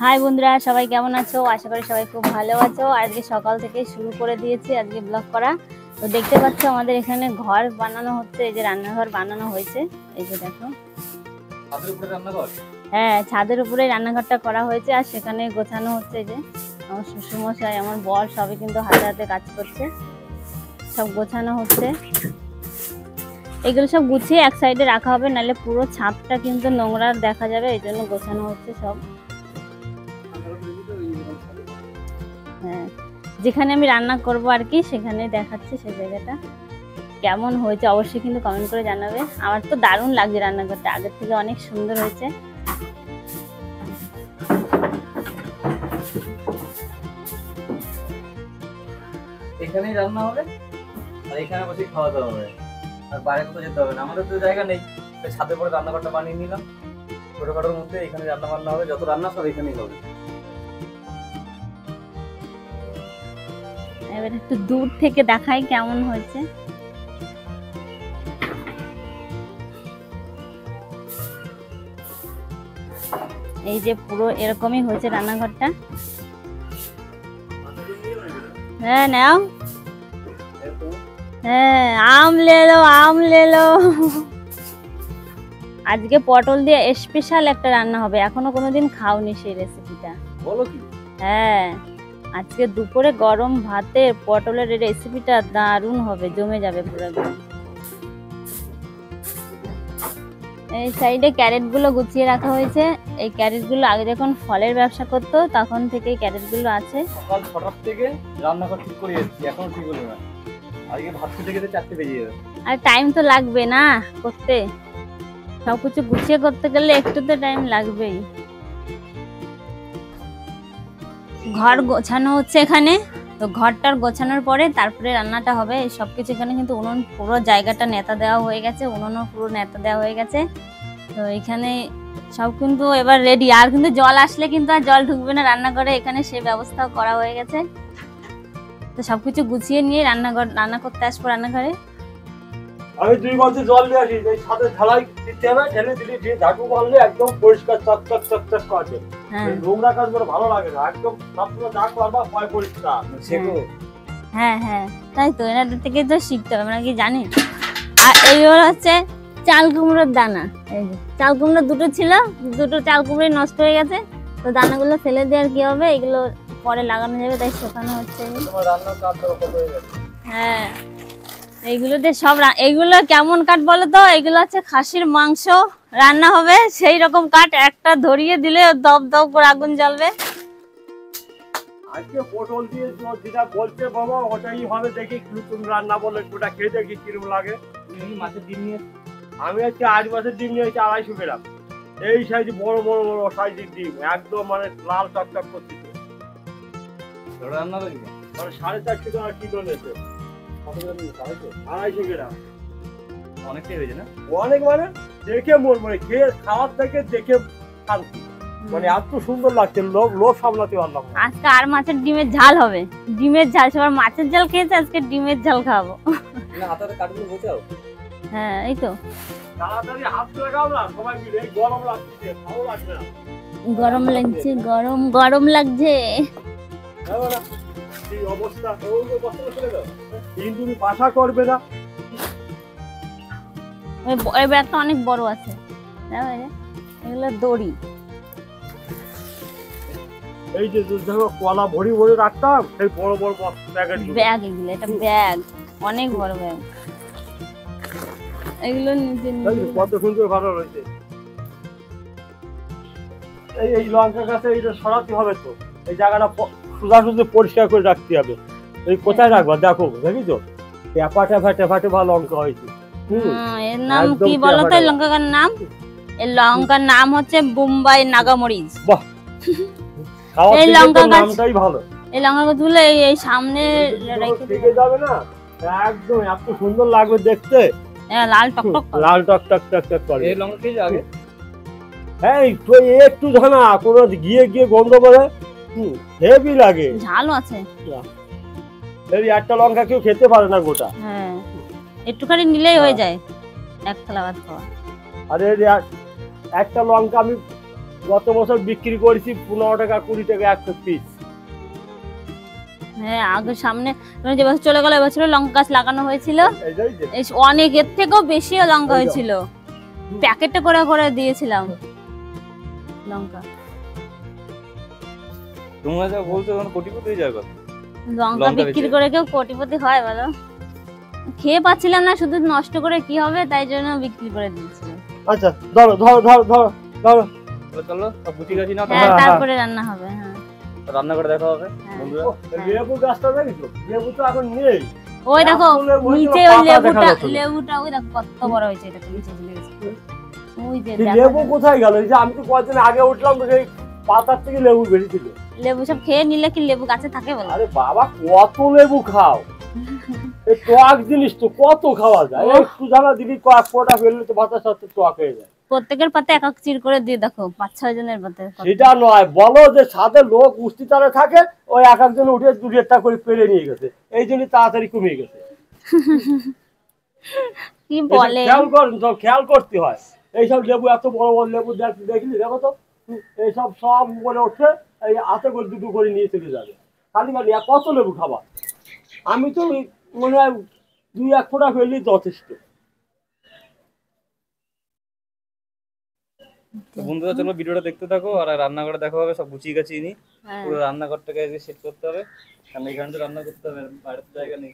High বন্ধুরা, সবাই কেমন আছো? আশা করি সবাই খুব ভালো আছো। আজকে সকাল থেকে শুরু করে দিয়েছি আজকে ব্লগ করা। তো দেখতে পাচ্ছ আমাদের এখানে ঘর বানানো হচ্ছে, এই যে রান্নাঘর বানানো হয়েছে। এই যে দেখো, ছাদের উপরে রান্নাঘর। হ্যাঁ, ছাদের উপরে রান্নাঘরটা করা হয়েছে আর সেখানে গোছানো হচ্ছে। এই যে আমার শ্বশুরমশাই, আমার বর সবই কিন্তু হাতে হাতে কাজ করছে, সব গোছানো হচ্ছে। এগুলো সব গুছিয়ে এক সাইডে রাখা হবে, নাহলে পুরো ছাদটা কিন্তু নোংরা দেখা যাবে, এই জন্য গোছানো হচ্ছে সব। হ্যাঁ, যেখানে আমি রান্না করব আর কি, সেখানে দেখাচ্ছি সেই জায়গাটা কেমন হয়েছে অবশ্যই কিন্তু কমেন্ট করে জানাবে। আমার তো দারুণ লাগছে রান্নাঘরটা, আগের থেকে অনেক সুন্দর হয়েছে। এখানেই রান্না হবে আর এখানে বসে খাওয়া দাওয়া হবে, আর বাইরে কোথাও যেতে হবে না। আমাদের তো জায়গা নেই, ছাদে পরে রান্নাঘরটা বানিয়ে নিলাম ছোটখাটোর মধ্যে। এখানে রান্না বান্না হবে, যত রান্না সব এখানেই হবে। এবার একটু দূর থেকে দেখাই কেমন হয়েছে। এই যে পুরো এরকমই হয়েছে রান্নাঘরটা। হ্যাঁ নাও, হ্যাঁ আম লে লো, আম লে লো। আজকে পটল দিয়ে স্পেশাল একটা রান্না হবে, এখনো কোনোদিন খাওনি সেই রেসিপিটা। বলো কি? হ্যাঁ, আজকে দুপুরে গরম ভাতে পটলের রেসিপিটা দারুণ হবে, জমে যাবে পুরো একদম। এই সাইডে ক্যারেট গুলো গুছিয়ে রাখা হয়েছে। এই ক্যারেট গুলো আগে যখন ফলের ব্যবসা করতো তখন থেকে ক্যারেট গুলো আছে। সকাল 6টার থেকে রান্নাঘর ঠিক করে এসেছি, এখনো ঠিক হলো না। আজকে ভাত খেতে খেতে 4টে বেজে যাবে। আর টাইম তো লাগবে না করতে, সবকিছু গুছিয়ে করতে গেলে একটু তো টাইম লাগবেই। ঘর গোছানো হচ্ছে এখানে, তো ঘরটার গোছানোর পরে তারপরে রান্নাটা হবে। এই সবকিছু এখানে কিন্তু উনুন পুরো জায়গাটা নেতা দেওয়া হয়ে গেছে, উনুনও পুরো নেতা দেওয়া হয়ে গেছে। তো এখানে সব কিন্তু এবার রেডি। আর কিন্তু জল আসলে কিন্তু আর জল ঢুকবে না রান্নাঘরে, এখানে সে ব্যবস্থাও করা হয়ে গেছে। তো সবকিছু গুছিয়ে নিয়ে রান্না করতে আসবো রান্নাঘরে। আমি 2 বালতি জল নিয়ে আসি, এই ছাদে ঢালাই দিতে হবে, ঢেলে দিলে দিয়ে ঝাড়ু মারলে একদম পরিষ্কার চকচক চকচক করে। হ্যাঁ, এই নোংরা কাজ করে ভালো লাগে না, একদম সবগুলো যা করবা পয় পরিষ্কার। সেগো হ্যাঁ হ্যাঁ, তাই তো, এনাদের থেকে তো শিখতে হবে, আমরা কি জানি। আর এইগুলো হচ্ছে চাল কুমড়োর দানা। এই যে চাল কুমড়ো দুটো ছিল, দুটো চাল কুমড়োই নষ্ট হয়ে গেছে, তো দানাগুলো ফেলে দেওয়ার কি হবে, এগুলো পরে লাগানো যাবে, তাই শুকানো হচ্ছে। তোমার রান্নার কাজ তো কত হয়ে গেছে। হ্যাঁ, এইগুলোতে সব এইগুলো কেমন কাঠ বলো তো? এগুলো হচ্ছে খাসির মাংস রান্না হবে, সেই রকম কাঠ একটা ধরিয়ে দিলে দপ দপ করে আগুন জ্বলবে। আজকে পটল দিয়ে যেটা বলতে বাবা ওটাই হবে, দেখি নতুন রান্না বলে ওটা খেয়ে দেখি কিরকম লাগে। তুমি মাছের ডিম নিয়ে আমি আজকে 8 মাসের ডিম নিয়ে 250 গ্রাম, এই সাইজ বড় বড় বড় সাইজের ডিম, একদম মানে লাল টকটক করছে। রান্না করবি মানে 450 টাকা কিলো নিয়েছে। কত করে নিয়ে 250 গ্রাম অনেকটাই হয়েছে না? অনেক, মানে দেখে মন মানে খেয়ে খাওয়ার থেকে দেখে শান্তি, মানে এত সুন্দর লাগছে, লোভ সামলাতে পারলাম না। আজকে আর মাছের ডিমের ঝাল হবে, ডিমের ঝাল। সবার মাছের ঝাল খেয়েছে, আজকে ডিমের ঝাল খাবো। না হাতে কাটগুলো বোঝাও। হ্যাঁ, এই তো তাড়াতাড়ি হাত লাগাও না সবাই মিলে, গরম লাগছে, ভালো লাগছে না। গরম লাগছে, গরম গরম লাগছে। দেখো না এই অবস্থা, ওই অবস্থা চলে গেল। কিন্তু তুমি বাসা করবে না। ওই ব্যাগটা অনেক বড় আছে, দেখো এই যে, এগুলো দড়ি। এই যে দেখো কলা ভরি ভরি রাখতাম, সেই বড় বড় প্যাকেট ব্যাগ এগুলো, এটা ব্যাগ, অনেক বড় ব্যাগ। এগুলো নিচে কত সুন্দর ভালো রয়েছে। এই লঙ্কা গাছে এইটা সরাতে হবে, তো এই জায়গাটা সোজা সুন্দর পরিষ্কার করে রাখতে হবে। এই কোথায় রাখবা দেখো, দেখি তো ট্যাপা ট্যাপা ট্যাপা ট্যাপা লঙ্কা হয়েছে। এর নাম কি বলো তো? লঙ্কার নাম, এই লঙ্কার নাম হচ্ছে বোম্বাই নাগামরিচ। বাহ, এই লঙ্কা গাছ নামটাই ভালো। এই লঙ্কা গাছগুলো এই সামনে রেখে যাবে না, একদম এত সুন্দর লাগবে দেখতে, লাল টকটক লাল টক টক টক টক করে। এই লঙ্কা খেয়ে আগে এই তো একটু জানা কোনো গিয়ে গিয়ে গন্ধ করে, হেভি লাগে, ঝালও আছে। এই একটা লঙ্কা কেউ খেতে পারে না গোটা। হ্যাঁ, একটুখানি নিলেই হয়ে যায় এক থালা ভাত খাওয়া। আরে একটা লঙ্কা আমি গত বছর বিক্রি করেছি 15 টাকা 20 টাকা একটা পিস। হ্যাঁ আগে সামনে মানে যে বছর চলে গেল এবছর লঙ্কা গাছ লাগানো হয়েছিল, এইটাই যে অনেক এর থেকেও বেশিও লঙ্কা এই তো। হয়েছিল, প্যাকেটে করে করে দিয়েছিলাম লঙ্কা। তোমরা যা বলছো তখন কোটিপতি হয়ে যাবে কথা। লঙ্কা লঙ্কা বিক্রি বেচে? করে কেউ কোটিপতি হয় বলো? খেয়ে পাচ্ছিলাম না, শুধু নষ্ট করে কি হবে, তাই জন্য বিক্রি করে দিয়েছিলাম। আচ্ছা ধরো ধরো ধরো ধরো ধরো। চলো চলো সব গুছি গাছি না হ্যাঁ হ্যাঁ, তারপরে রান্না হবে। হ্যাঁ রান্না করে দেখা হবে হ্যাঁ। বন্ধুরা। ও, লেবু গাছটা দেখো, লেবু তো এখন নেই। ওই দেখো আসলে ওই নিচে জন্য ওই পাতা দেখা লেবুটা, যাচ্ছে না। লেবুটা ওই দেখো কত বড় হয়েছে, এটা নিচে চলে গেছে। ওই যে এই দেখো, লেবু কোথায় গেল? এই যে আমি তো কয়েকদিন আগে উঠলাম তো সেই পাতার থেকে লেবু বেরিয়েছিল। লেবু সব খেয়ে নিলে কি লেবু গাছে থাকে বলো? আরে বাবা কত লেবু খাও, এই টক জিনিস তো কত খাওয়া যায়, একটু জানা দিদি কয়েক ফোঁটা ফেললে তো ভাতের সাথে টক হয়ে যায়। প্রত্যেকের পাতে এক এক চির করে দিয়ে দেখো, 5-6 জনের পাতে কত। সেটা নয়, বলো যে ছাদে লোক উস্তিতারে থাকে, ওই এক একজন উঠে দু একটা করে পেরে নিয়ে গেছে, এই জন্য তাড়াতাড়ি কমে গেছে। কি এসব বলে খেয়াল কর, সব খেয়াল করতে হয়। এইসব লেবু এত বড় বড় লেবু দেখলি দেখো তো, এইসব সব উপরে উঠে এই হাতে করে দুটো করে নিয়ে চলে যাবে। খালি খালি আর কত লেবু খাবা? আমি তো ওই মনে হয় 2-1 ফোঁটা ফেললেই যথেষ্ট। তো বন্ধুরা চলো ভিডিওটা দেখতে থাকো, আর রান্না করে দেখা হবে, সব গুছিয়ে গাছিয়ে নি। হ্যাঁ। পুরো রান্নাঘরটাকে সেট করতে হবে, কারণ এখানে তো রান্না করতে হবে, বাইরের তো জায়গা নেই।